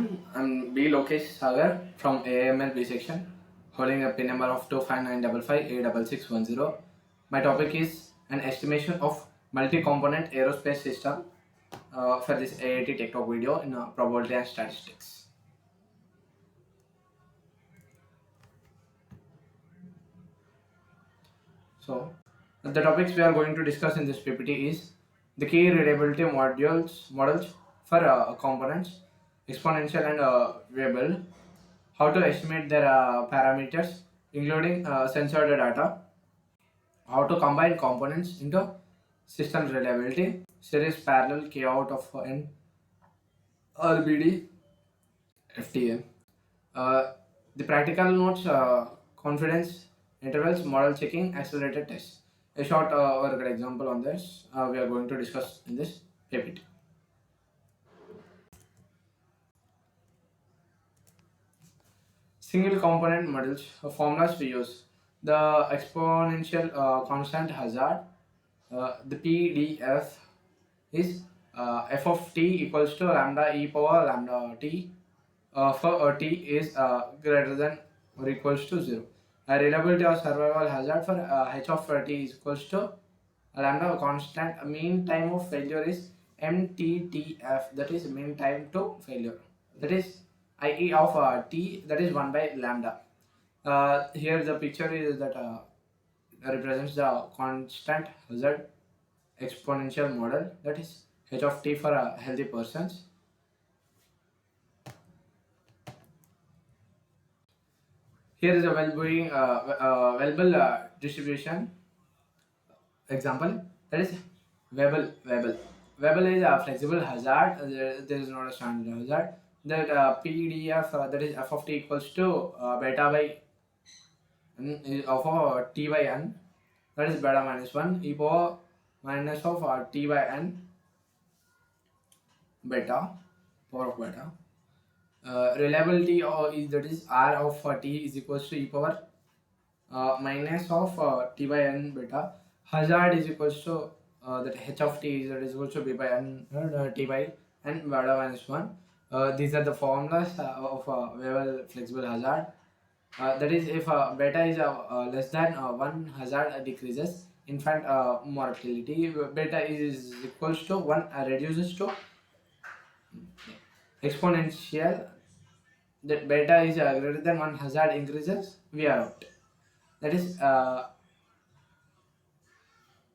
everyone. I'm B. Lokesh Sagar from AML B section, holding a PIN number of 25955A6610. My topic is an estimation of multi-component aerospace system for this AIT Tech Talk video in probability and statistics. So, the topics we are going to discuss in this PPT is the key reliability models for components, exponential and variable, how to estimate their parameters, including sensor data, how to combine components into system reliability, series parallel K-out of N RBD FTA. The practical notes, confidence intervals, model checking, accelerated tests. A short or good example on this we are going to discuss in this PPT. Single component models, formulas we use. The exponential constant hazard, the PDF is f of t equals to lambda e power lambda t for t is greater than or equals to 0. Reliability or survival hazard for h of t is equals to lambda constant. Mean time of failure is mttf, that is mean time to failure, that is ie of t, that is 1 by lambda. Here the picture is that represents the constant hazard exponential model, that is h of t for healthy persons. Here is a well distribution example, that is Weibull is a flexible hazard. There is not a standard hazard. That PDF, that is f of t equals to beta by n of t by n, that is beta minus 1 e power minus of t by n beta, power of beta. Reliability is, that is r of t is equals to e power minus of t by n beta. Hazard is equals to that h of t is, that is equals to b by n t by n beta minus 1. These are the formulas of Weibull flexible hazard. That is, if beta is less than 1, hazard decreases. Infant mortality, beta is equals to 1 reduces to exponential. That beta is greater than 1, hazard increases, we are out. That is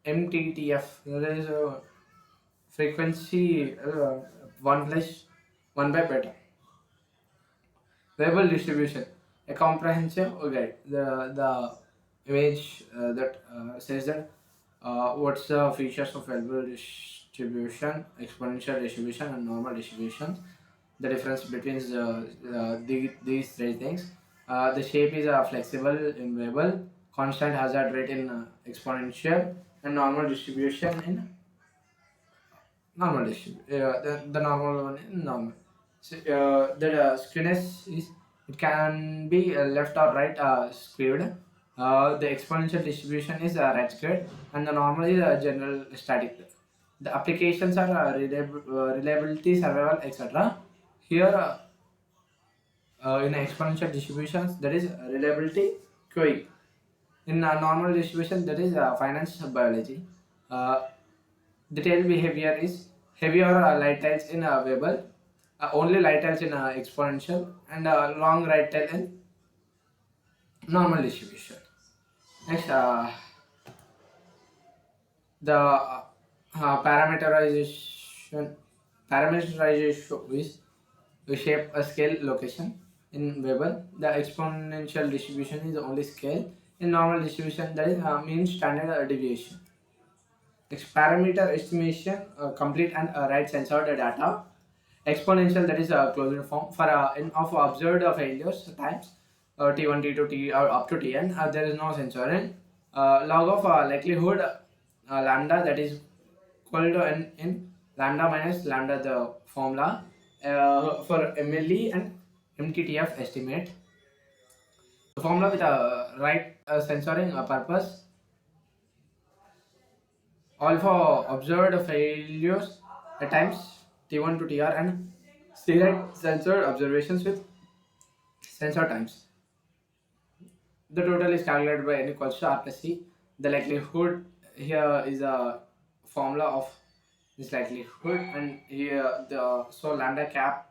MTTF, that is frequency 1 plus 1 by beta. Weibull distribution, a comprehensive guide. The image that says that what's the features of Weibull distribution, exponential distribution and normal distribution. The difference between these three things. The shape is flexible in Weibull, constant hazard rate in exponential, and normal distribution in normal distribution. The normal one in normal. So, the skewness is, it can be left or right skewed. The exponential distribution is right skewed, and the normal is general static. The applications are reliability, survival, etc. Here in exponential distributions, there is reliability QE. In normal distribution, there is finance biology. The tail behavior is heavier light tails in Weibull, only light tails in exponential, and long right tail in normal distribution. Next, the parameterization is we shape a scale location. In Weibull, the exponential distribution is the only scale. In normal distribution, there is mean standard deviation. Next, parameter estimation, complete and right censored data. Exponential, that is closed form for in of observed failures times t1, t2, t or up to tn. There is no censoring. Log of likelihood lambda, that is equal to n in lambda minus lambda, the formula for MLE and MTTF estimate. The formula with a right censoring purpose. All for observed failures at times t1 to tr and Steroid sensor observations with sensor times. The total is calculated by n equals to r plus c. The likelihood here is a formula of this likelihood, and here the so lambda cap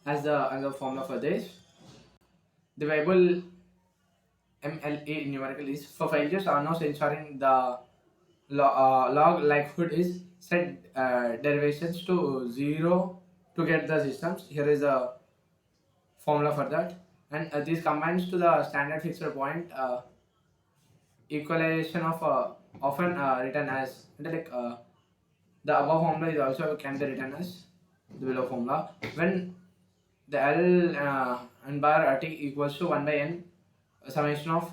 as the another formula for this. The variable MLA numerical is for failures are now ensuring the log likelihood is set derivations to 0 to get the systems. Here is a formula for that, and this combines to the standard fixed point equalization of often written as the above formula is also can be written as the below formula when the L and bar T equals to 1 by n summation of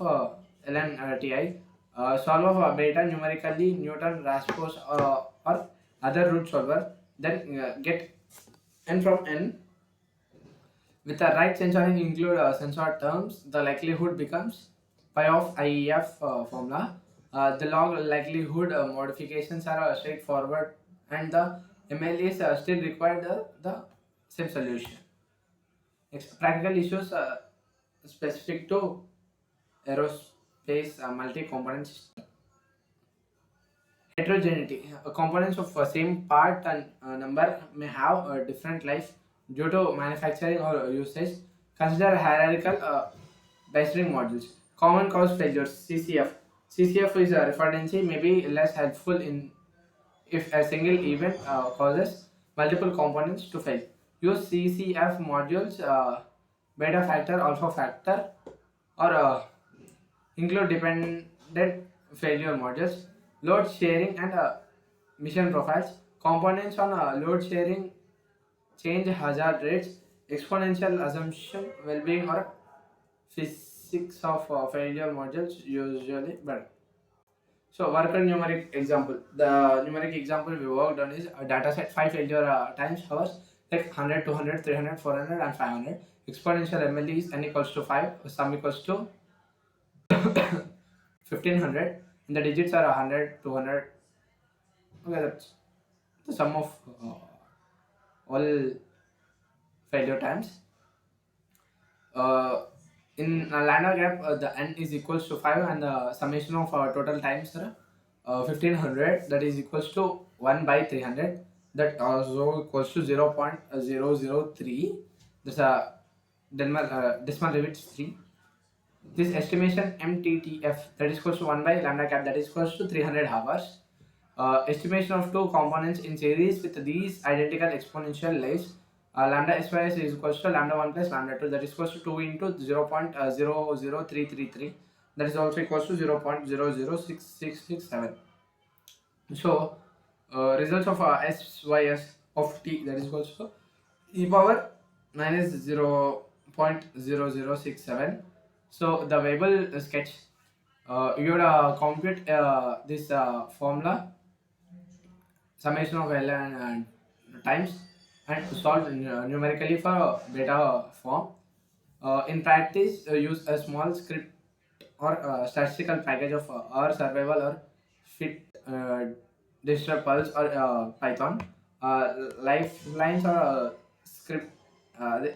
ln Ti. Solve of beta numerically Newton Raspos or other root solver, then get n from n. With the right censoring include sensor terms, the likelihood becomes pi of IEF formula. The log likelihood modifications are straightforward, and the MLAs still require the same solution. Next, practical issues specific to aerospace multi-component system. Heterogeneity. Components of same part and number may have a different life due to manufacturing or usage. Consider hierarchical bistring modules. Common cause failures (CCF). CCF is a redundancy may be less helpful in if a single event causes multiple components to fail. Use CCF modules, beta factor, alpha factor, or include dependent failure modules, load sharing, and mission profiles. Components on load sharing change hazard rates, exponential assumption, well-being, or physics of failure modules usually better. So work on numeric example. The numeric example we worked on is a data set 5 failure times hours like 100, 200, 300, 400 and 500. Exponential MLE is n equals to 5, sum equals to 1500, and the digits are 100, 200. Okay, that's the sum of all failure times. Uh, in a Lambda gap, the n is equals to 5, and the summation of total times are 1500, that is equals to 1 by 300, that also equals to 0.003. That's a decimal limit is 3. This estimation MTTF, that is equals to 1 by lambda cap, that is equals to 300 hours. Estimation of two components in series with these identical exponential lives. Lambda SYS is equals to lambda 1 plus lambda 2, that is equals to 2 into 0.00333, that is also equals to 0.006667. So results of SYS of t, that is equals to e power minus 0.0067. So the variable sketch, you would compute this formula summation of L and times and solve numerically for beta form. In practice, use a small script or statistical package of or survival or fit digital pulse or Python. Lifelines or script the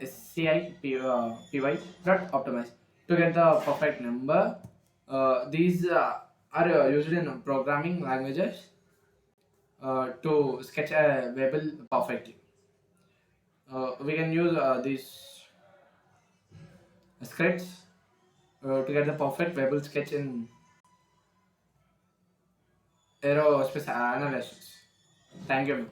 py dot optimize to get the perfect number. These are used in programming languages to sketch a variable perfectly. We can use these scripts to get the perfect variable sketch in aerospace analysis. Thank you.